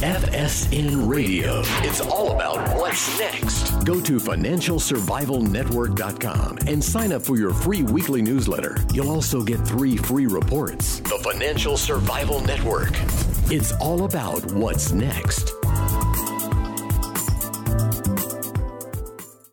FSN Radio. It's all about what's next. Go to financialsurvivalnetwork.com and sign up for your free weekly newsletter. You'll also get 3 free reports. The Financial Survival Network. It's all about what's next.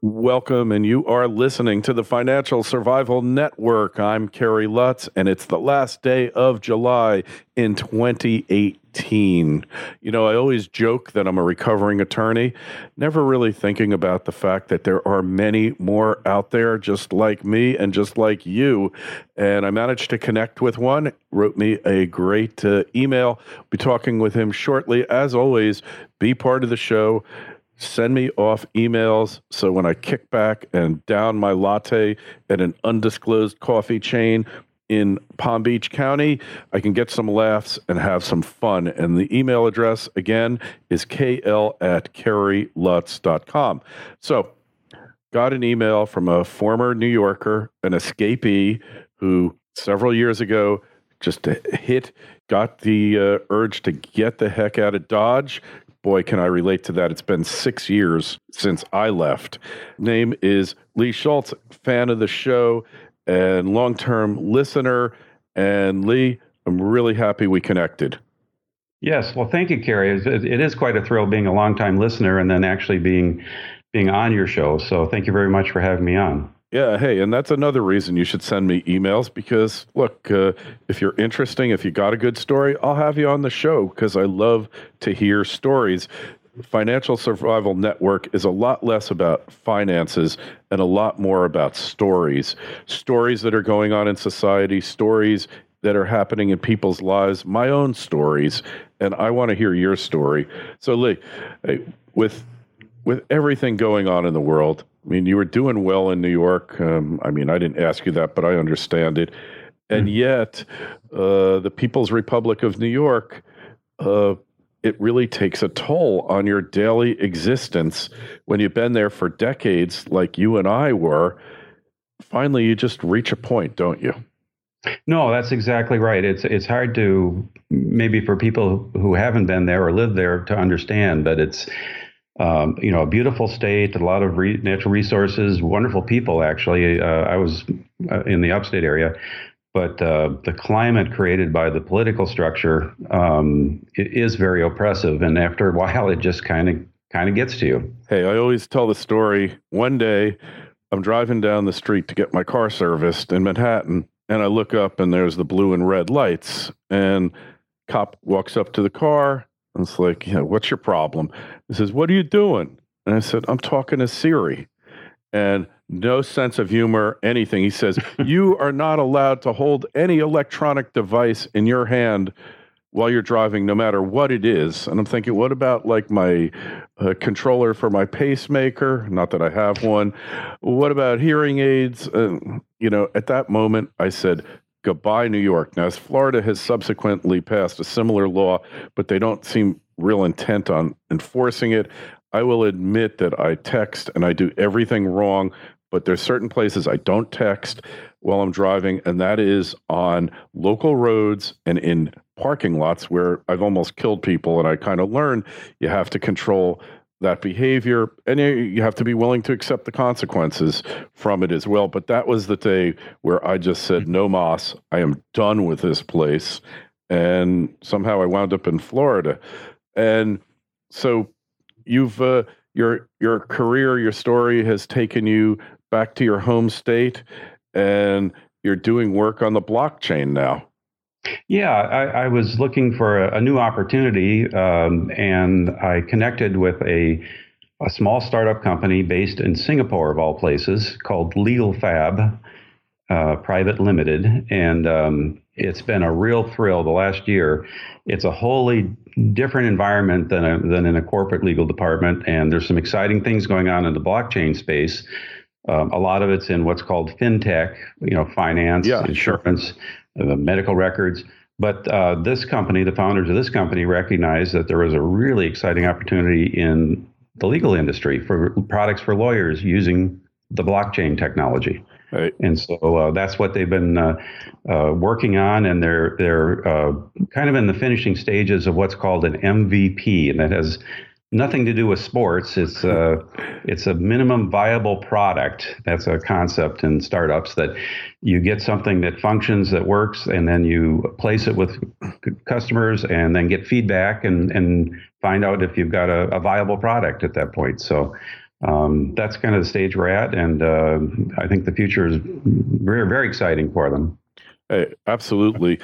Welcome, and you are listening to the Financial Survival Network. I'm Kerry Lutz, and it's the last day of July in 2018. You know, I always joke that I'm a recovering attorney, never really thinking about the fact that there are many more out there just like me and just like you. And I managed to connect with one, wrote me a great email. Be talking with him shortly. As always, be part of the show. Send me off emails so when I kick back and down my latte at an undisclosed coffee chain in Palm Beach County, I can get some laughs and have some fun. And the email address, again, is kl@kerrylutz.com. So, got an email from a former New Yorker, an escapee, who several years ago just got the urge to get the heck out of Dodge. Boy, can I relate to that. It's been 6 years since I left. Name is Lee Schultz, fan of the show and long-term listener. And Lee, I'm really happy we connected. Yes. Well, thank you, Kerry. It is quite a thrill being a longtime listener and then actually being on your show. So thank you very much for having me on. Yeah, hey, and that's another reason you should send me emails because, look, if you're interesting, if you got a good story, I'll have you on the show because I love to hear stories. Financial Survival Network is a lot less about finances and a lot more about stories. Stories that are going on in society, stories that are happening in people's lives, my own stories, and I want to hear your story. So, Lee, with everything going on in the world, I mean, you were doing well in New York. I didn't ask you that, but I understand it. And yet, the People's Republic of New York, it really takes a toll on your daily existence when you've been there for decades, like you and I were. Finally, you just reach a point, don't you? No, that's exactly right. It's hard to, maybe for people who haven't been there or lived there, to understand that it's a beautiful state, a lot of natural resources, wonderful people, actually. I was in the upstate area, but the climate created by the political structure it is very oppressive. And after a while, it just kind of gets to you. Hey, I always tell the story. One day, I'm driving down the street to get my car serviced in Manhattan, and I look up, and there's the blue and red lights. And cop walks up to the car. And it's like, what's your problem? He says, what are you doing? And I said, I'm talking to Siri. And no sense of humor, anything. He says, you are not allowed to hold any electronic device in your hand while you're driving, no matter what it is. And I'm thinking, what about like my controller for my pacemaker? Not that I have one. What about hearing aids? At that moment, I said, goodbye, New York. Now, Florida has subsequently passed a similar law, but they don't seem real intent on enforcing it. I will admit that I text and I do everything wrong, but there's certain places I don't text while I'm driving, and that is on local roads and in parking lots where I've almost killed people, and I kind of learned you have to control that behavior, and you have to be willing to accept the consequences from it as well. But that was the day where I just said, no mas, I am done with this place. And somehow I wound up in Florida. And so you've your career, your story has taken you back to your home state, and you're doing work on the blockchain now. Yeah, I was looking for a new opportunity, and I connected with a small startup company based in Singapore, of all places, called Legal Fab Private Limited. And it's been a real thrill the last year. It's a wholly different environment than in a corporate legal department. And there's some exciting things going on in the blockchain space. A lot of it's in what's called fintech, finance, insurance, medical records. But this company, the founders of this company, recognized that there was a really exciting opportunity in the legal industry for products for lawyers using the blockchain technology. Right. And so that's what they've been working on, and they're kind of in the finishing stages of what's called an MVP, and that has nothing to do with sports. It's a minimum viable product. That's a concept in startups, that you get something that functions, that works, and then you place it with customers and then get feedback and find out if you've got a viable product at that point. So that's kind of the stage we're at, and I think the future is very, very exciting for them. Hey, absolutely.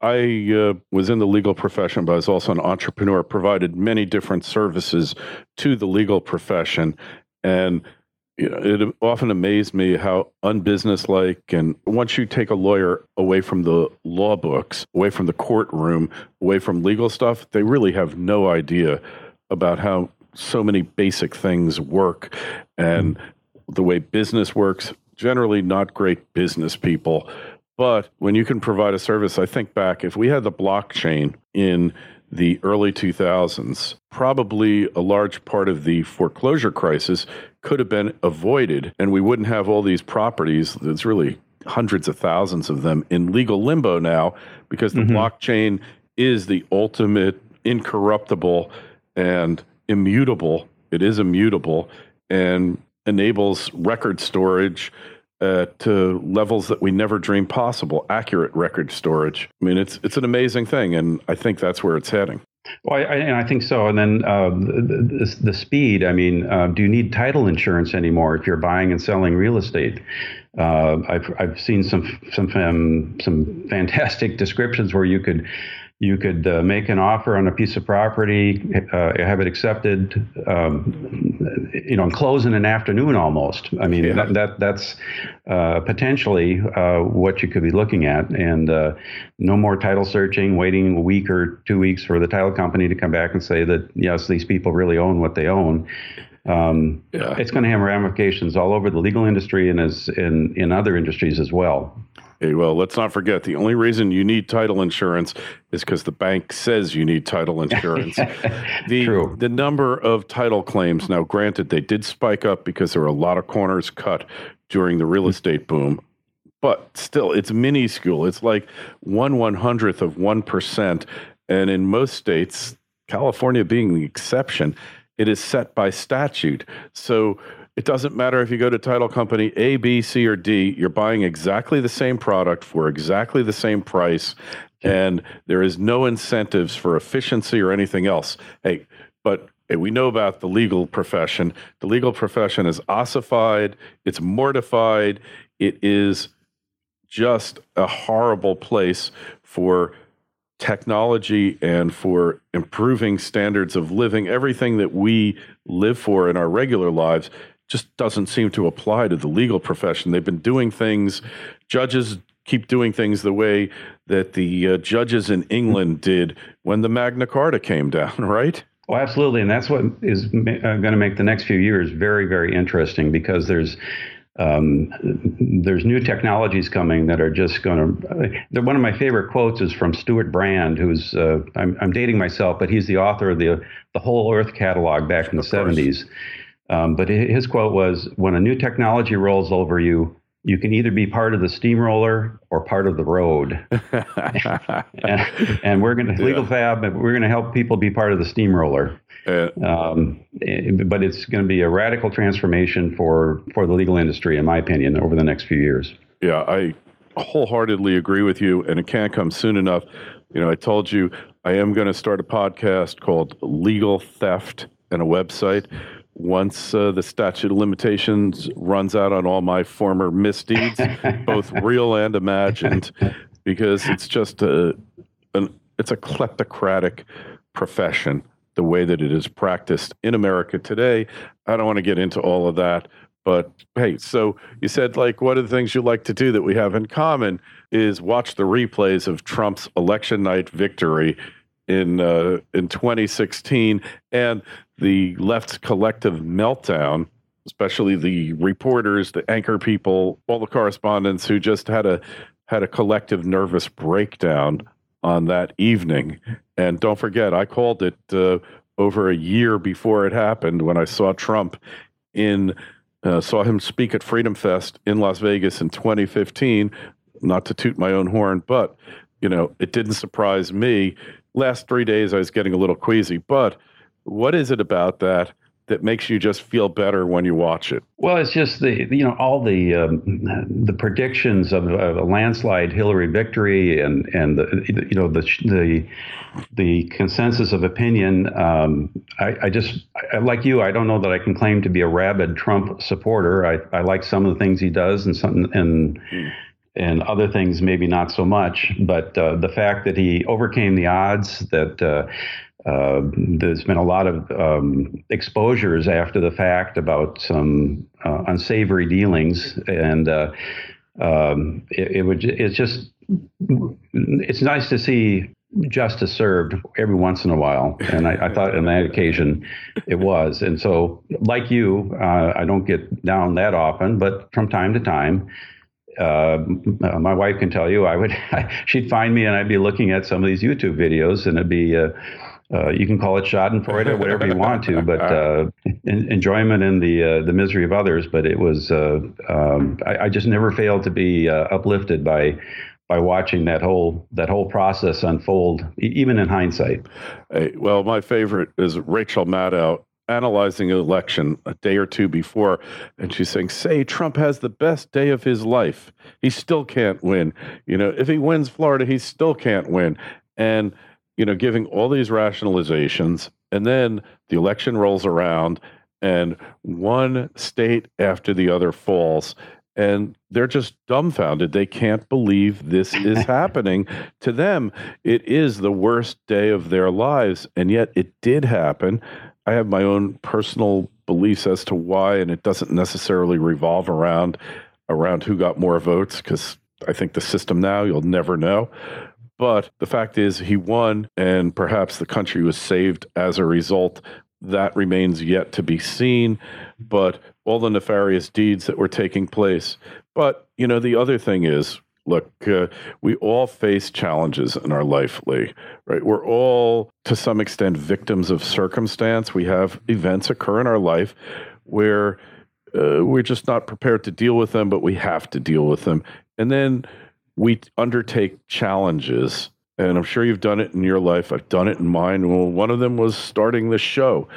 I was in the legal profession, but I was also an entrepreneur, provided many different services to the legal profession. And it often amazed me how unbusinesslike, and once you take a lawyer away from the law books, away from the courtroom, away from legal stuff, they really have no idea about how so many basic things work and the way business works. Generally not great business people. But when you can provide a service, I think back, if we had the blockchain in the early 2000s, probably a large part of the foreclosure crisis could have been avoided, and we wouldn't have all these properties. There's really hundreds of thousands of them in legal limbo now, because the blockchain is the ultimate incorruptible and immutable. It is immutable and enables record storage to levels that we never dreamed possible, accurate record storage. I mean, it's an amazing thing, and I think that's where it's heading. Well, I think so. And then the speed. I mean, do you need title insurance anymore if you're buying and selling real estate? I've seen some fantastic descriptions where you could make an offer on a piece of property, have it accepted, and close in an afternoon almost. I mean, that's potentially what you could be looking at, and no more title searching, waiting a week or 2 weeks for the title company to come back and say that, yes, these people really own what they own. It's going to have ramifications all over the legal industry and in other industries as well. Hey, well, let's not forget, the only reason you need title insurance is because the bank says you need title insurance. True. The number of title claims, now granted, they did spike up because there were a lot of corners cut during the real estate boom, but still, it's minuscule. It's like 1/100th of 1%. And in most states, California being the exception, it is set by statute. So it doesn't matter if you go to title company A, B, C, or D, you're buying exactly the same product for exactly the same price, and there is no incentives for efficiency or anything else. But we know about the legal profession. The legal profession is ossified, it's mortified, it is just a horrible place for technology and for improving standards of living. Everything that we live for in our regular lives just doesn't seem to apply to the legal profession. They've been doing things, judges keep doing things the way that the judges in England did when the Magna Carta came down, right? Oh, absolutely. And that's what is going to make the next few years very, very interesting, because there's new technologies coming that are just going to. One of my favorite quotes is from Stuart Brand, who's I'm dating myself, but he's the author of the Whole Earth catalog back in the 70s. But his quote was, "When a new technology rolls over you, you can either be part of the steamroller or part of the road." and we're going to Legal Fab, we're going to help people be part of the steamroller. But it's going to be a radical transformation for the legal industry, in my opinion, over the next few years. Yeah, I wholeheartedly agree with you, and it can't come soon enough. I told you I am going to start a podcast called Legal Theft and a website. Once the statute of limitations runs out on all my former misdeeds, both real and imagined, because it's just it's a kleptocratic profession, the way that it is practiced in America today. I don't want to get into all of that, but hey, so you said, like, one of the things you like to do that we have in common is watch the replays of Trump's election night victory in 2016, and the left's collective meltdown, especially the reporters, the anchor people, all the correspondents who just had a collective nervous breakdown on that evening. And don't forget, I called it over a year before it happened, when I saw Trump in Saw him speak at Freedom Fest in Las Vegas in 2015. Not to toot my own horn, but it didn't surprise me. Last 3 days, I was getting a little queasy. But what is it about that makes you just feel better when you watch it? Well, it's just all the predictions of a landslide Hillary victory and the consensus of opinion. I like you. I don't know that I can claim to be a rabid Trump supporter. I like some of the things he does and other things maybe not so much. But the fact that he overcame the odds, that there's been a lot of exposures after the fact about some unsavory dealings, and it's nice to see justice served every once in a while, and I thought on that occasion it was. And so, like you, I don't get down that often, but from time to time. My wife can tell you, she'd find me and I'd be looking at some of these YouTube videos, and it'd be you can call it schadenfreude or whatever you want to, but enjoyment in the misery of others. But it was I just never failed to be uplifted by watching that whole process unfold, even in hindsight. Well, my favorite is Rachel Maddow analyzing an election a day or two before, and she's saying, say Trump has the best day of his life. He still can't win. If he wins Florida, he still can't win. And giving all these rationalizations, and then the election rolls around and one state after the other falls, and they're just dumbfounded. They can't believe this is happening to them. It is the worst day of their lives, and yet it did happen. I have my own personal beliefs as to why, and it doesn't necessarily revolve around who got more votes, because I think the system now, you'll never know. But the fact is he won, and perhaps the country was saved as a result. That remains yet to be seen, but all the nefarious deeds that were taking place. But, the other thing is, look, we all face challenges in our life, Lee, right? We're all, to some extent, victims of circumstance. We have events occur in our life where we're just not prepared to deal with them, but we have to deal with them. And then we undertake challenges, and I'm sure you've done it in your life. I've done it in mine. Well, one of them was starting this show,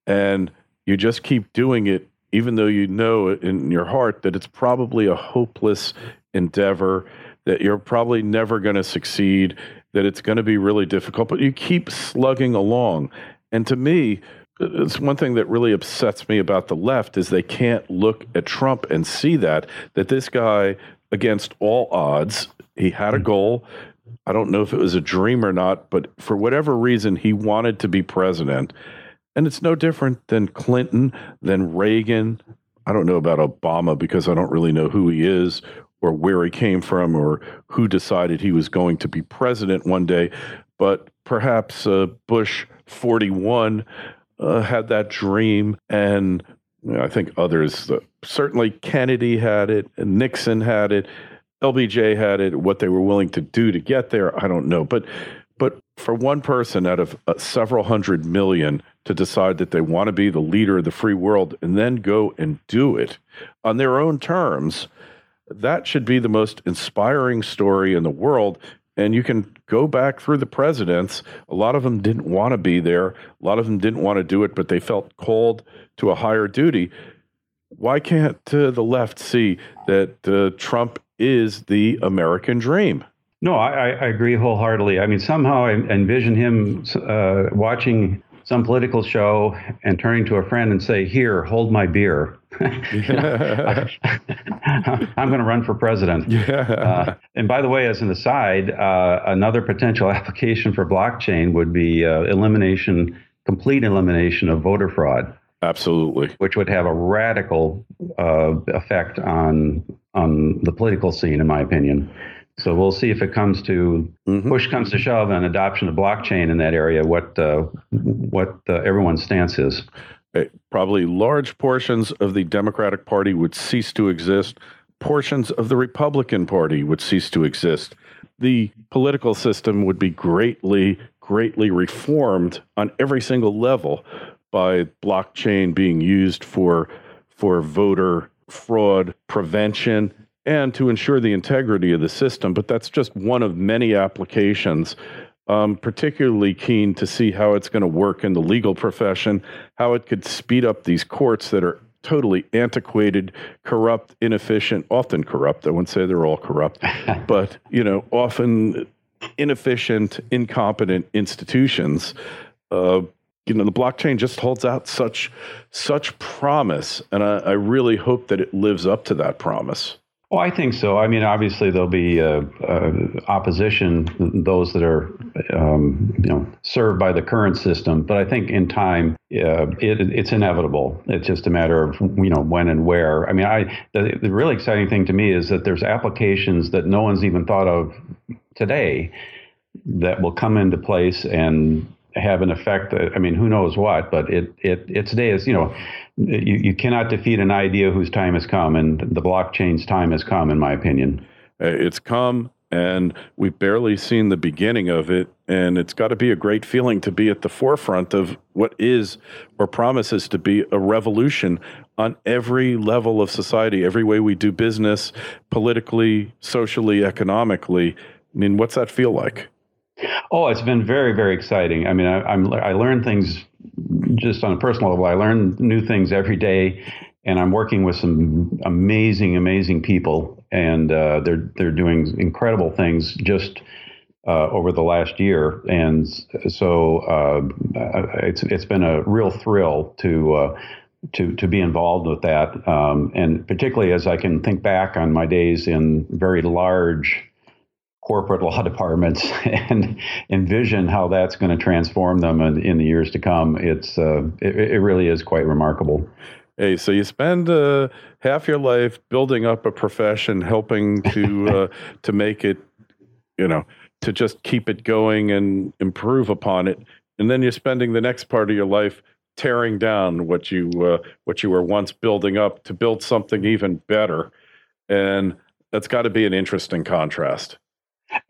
and you just keep doing it, even though you know in your heart that it's probably a hopeless endeavor, that you're probably never going to succeed, that it's going to be really difficult, but you keep slugging along. And to me, it's one thing that really upsets me about the left is they can't look at Trump and see that this guy, against all odds, he had a goal. I don't know if it was a dream or not, but for whatever reason, he wanted to be president. And it's no different than Clinton, than Reagan. I don't know about Obama because I don't really know who he is or where he came from or who decided he was going to be president one day. But perhaps Bush 41 had that dream, and I think others, certainly Kennedy had it, and Nixon had it, LBJ had it. What they were willing to do to get there, I don't know. But for one person out of several hundred million to decide that they want to be the leader of the free world and then go and do it on their own terms, that should be the most inspiring story in the world. And you can go back through the presidents. A lot of them didn't want to be there. A lot of them didn't want to do it, but they felt called to a higher duty. Why can't the left see that Trump is the American dream? No, I agree wholeheartely. I mean, somehow I envision him watching some political show and turning to a friend and say, "Here, hold my beer. I'm going to run for president." Yeah. And by the way, as an aside, another potential application for blockchain would be complete elimination of voter fraud. Absolutely. Which would have a radical effect on the political scene, in my opinion. So we'll see if it comes to push comes to shove and adoption of blockchain in that area, what everyone's stance is. Probably large portions of the Democratic Party would cease to exist. Portions of the Republican Party would cease to exist. The political system would be greatly reformed on every single level by blockchain being used for for voter fraud prevention and to ensure the integrity of the system. But that's just one of many applications. I'm particularly keen to see how it's going to work in the legal profession, how it could speed up these courts that are totally antiquated, corrupt, inefficient, often corrupt. I wouldn't say they're all corrupt, but, often inefficient, incompetent institutions. The blockchain just holds out such promise, and I really hope that it lives up to that promise. Well, I think so. I mean, obviously there'll be opposition, those that are, served by the current system. But I think in time, it's inevitable. It's just a matter of, when and where. I mean, the really exciting thing to me is that there's applications that no one's even thought of today that will come into place and have an effect. I mean, who knows what? But it today is, you cannot defeat an idea whose time has come, and the blockchain's time has come, in my opinion. It's come, and we've barely seen the beginning of it, and it's got to be a great feeling to be at the forefront of what is or promises to be a revolution on every level of society, every way we do business, politically, socially, economically. I mean, what's that feel like? Oh, it's been very, very exciting. I mean, I learn things just on a personal level. I learn new things every day, and I'm working with some amazing, amazing people, and they're doing incredible things just over the last year. And so it's been a real thrill to be involved with that, and particularly as I can think back on my days in very large corporate law departments and envision how that's going to transform them in the years to come. It really is quite remarkable. Hey, so you spend half your life building up a profession, helping to to make it, to just keep it going and improve upon it, and then you're spending the next part of your life tearing down what you were once building up to build something even better, and that's got to be an interesting contrast.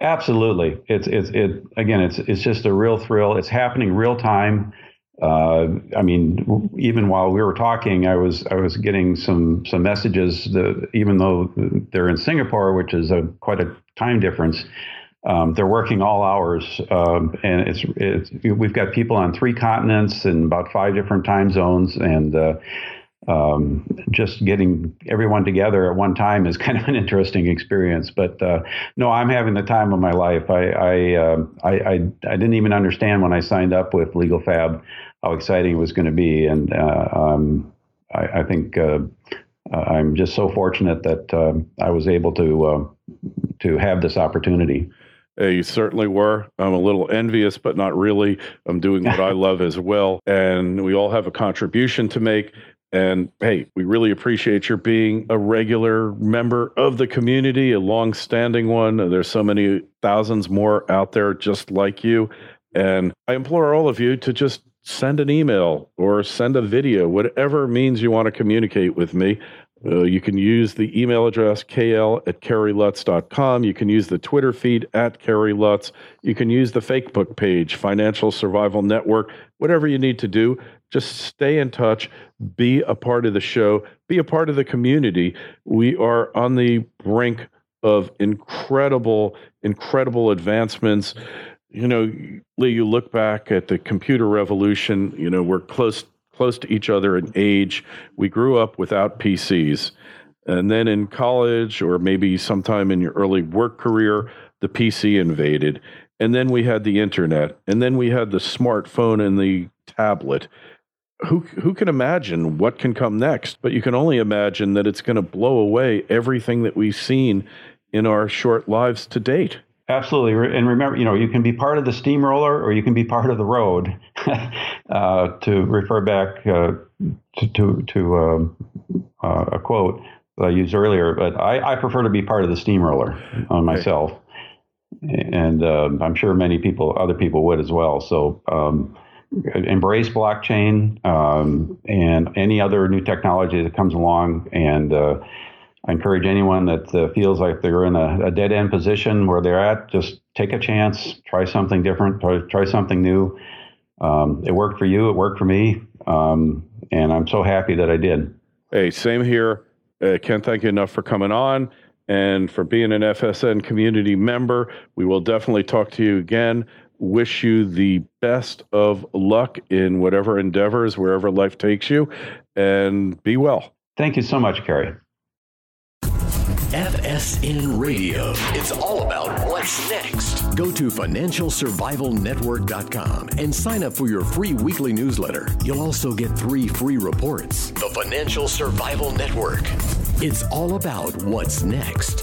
Absolutely. It's just a real thrill. It's happening real time. I mean, even while we were talking, I was getting some messages that even though they're in Singapore, which is quite a time difference, they're working all hours, and we've got people on 3 continents and about 5 different time zones, and just getting everyone together at one time is kind of an interesting experience. But no, I'm having the time of my life. I didn't even understand when I signed up with Legal Fab how exciting it was going to be, and I think I'm just so fortunate that I was able to have this opportunity. You certainly were. I'm a little envious, but not really. I'm doing what I love as well, and we all have a contribution to make. And hey, we really appreciate your being a regular member of the community, a long-standing one. There's so many thousands more out there just like you. And I implore all of you to just send an email or send a video, whatever means you want to communicate with me. You can use the email address kl@kerrylutz.com. You can use the Twitter feed @KerryLutz. You can use the Facebook page, Financial Survival Network. Whatever you need to do, just stay in touch, be a part of the show, be a part of the community. We are on the brink of incredible advancements. Lee, you look back at the computer revolution, we're close to each other in age. We grew up without PCs. And then in college, or maybe sometime in your early work career, the PC invaded. And then we had the internet. And then we had the smartphone and the tablet. Who can imagine what can come next? But you can only imagine that it's going to blow away everything that we've seen in our short lives to date. Absolutely. And remember, you can be part of the steamroller or you can be part of the road, to refer back to a quote that I used earlier. But I prefer to be part of the steamroller myself. And I'm sure other people would as well. So embrace blockchain and any other new technology that comes along. And I encourage anyone that feels like they're in a dead-end position where they're at, just take a chance, try something different, try something new. It worked for you, it worked for me, and I'm so happy that I did. Hey, same here. Can't thank you enough for coming on and for being an FSN community member. We will definitely talk to you again. Wish you the best of luck in whatever endeavors, wherever life takes you, and be well. Thank you so much, Kerry. FSN Radio. It's all about what's next. Go to financialsurvivalnetwork.com and sign up for your free weekly newsletter. You'll also get 3 free reports. The Financial Survival Network. It's all about what's next.